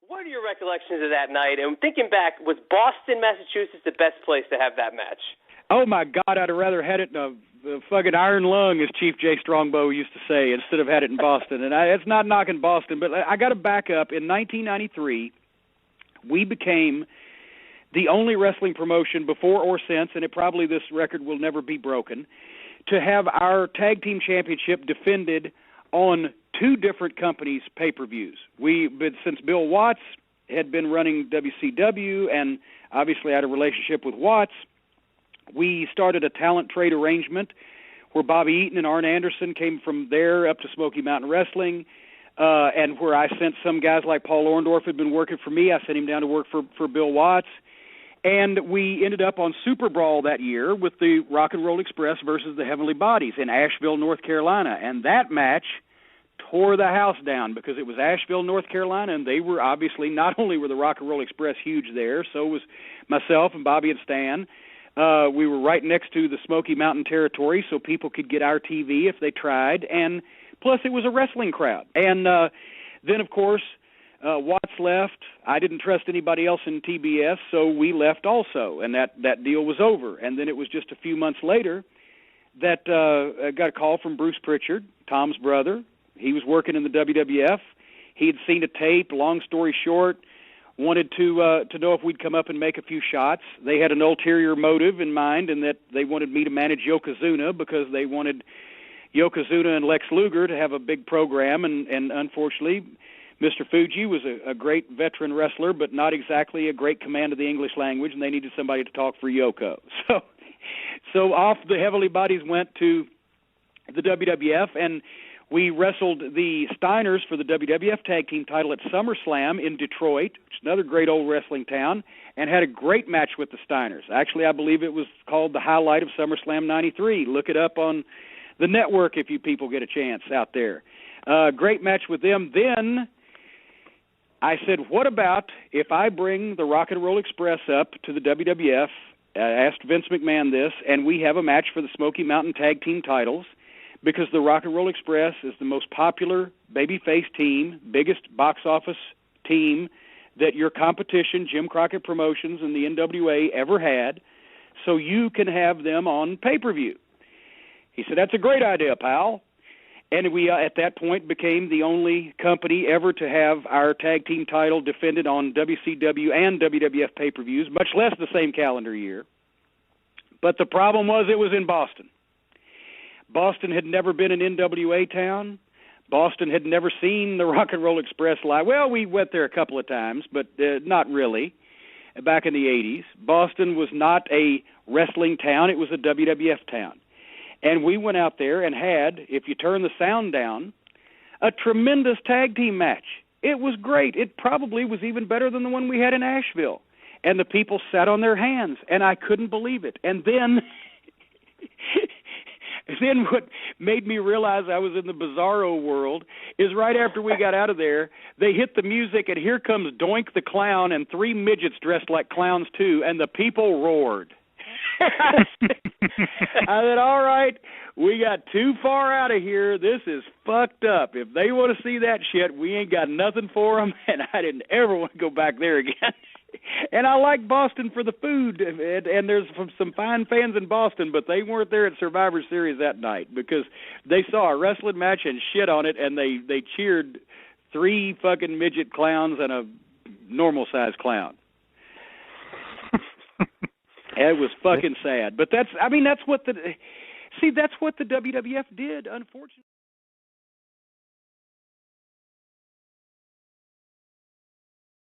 What are your recollections of that night? And thinking back, was Boston, Massachusetts the best place to have that match? Oh, my God, I'd have rather had it in a fucking iron lung, as Chief Jay Strongbow used to say, instead of had it in Boston. And it's not knocking Boston, but I got to back up. In 1993, we became the only wrestling promotion before or since, and this record will never be broken, to have our tag team championship defended on two different companies' pay-per-views. Since Bill Watts had been running WCW and obviously had a relationship with Watts, we started a talent trade arrangement where Bobby Eaton and Arn Anderson came from there up to Smoky Mountain Wrestling, and where I sent some guys like Paul Orndorff had been working for me. I sent him down to work for Bill Watts. And we ended up on Super Brawl that year with the Rock and Roll Express versus the Heavenly Bodies in Asheville, North Carolina. And that match tore the house down because it was Asheville, North Carolina, and they were obviously, not only were the Rock and Roll Express huge there, so was myself and Bobby and Stan. We were right next to the Smoky Mountain territory, so people could get our TV if they tried. And plus it was a wrestling crowd. And then, of course, Watts left. I didn't trust anybody else in TBS, so we left also, and that deal was over. And then it was just a few months later that I got a call from Bruce Pritchard, Tom's brother. He was working in the WWF. He had seen a tape, long story short, wanted to know if we'd come up and make a few shots. They had an ulterior motive in mind in that they wanted me to manage Yokozuna because they wanted Yokozuna and Lex Luger to have a big program, and unfortunately, Mr. Fuji was a great veteran wrestler, but not exactly a great command of the English language, and they needed somebody to talk for Yoko. So off the Heavenly Bodies went to the WWF, and we wrestled the Steiners for the WWF Tag Team title at SummerSlam in Detroit, which is another great old wrestling town, and had a great match with the Steiners. Actually, I believe it was called the highlight of SummerSlam 93. Look it up on the network if you people get a chance out there. Great match with them. Then I said, what about if I bring the Rock and Roll Express up to the WWF, asked Vince McMahon this, and we have a match for the Smoky Mountain Tag Team titles, because the Rock and Roll Express is the most popular babyface team, biggest box office team that your competition, Jim Crockett Promotions and the NWA, ever had, so you can have them on pay-per-view. He said, that's a great idea, pal. And we, at that point, became the only company ever to have our tag team title defended on WCW and WWF pay-per-views, much less the same calendar year. But the problem was it was in Boston. Boston had never been an NWA town. Boston had never seen the Rock and Roll Express live. Well, we went there a couple of times, but not really, back in the 80s. Boston was not a wrestling town. It was a WWF town. And we went out there and had, if you turn the sound down, a tremendous tag team match. It was great. It probably was even better than the one we had in Asheville. And the people sat on their hands, and I couldn't believe it. And then then what made me realize I was in the bizarro world is right after we got out of there, they hit the music, and here comes Doink the Clown and three midgets dressed like clowns too, and the people roared. I said, all right, we got too far out of here. This is fucked up. If they want to see that shit, we ain't got nothing for them, and I didn't ever want to go back there again. And I like Boston for the food, and there's some fine fans in Boston, but they weren't there at Survivor Series that night because they saw a wrestling match and shit on it, and they cheered three fucking midget clowns and a normal-sized clown. It was fucking sad, but that's what the WWF did, unfortunately.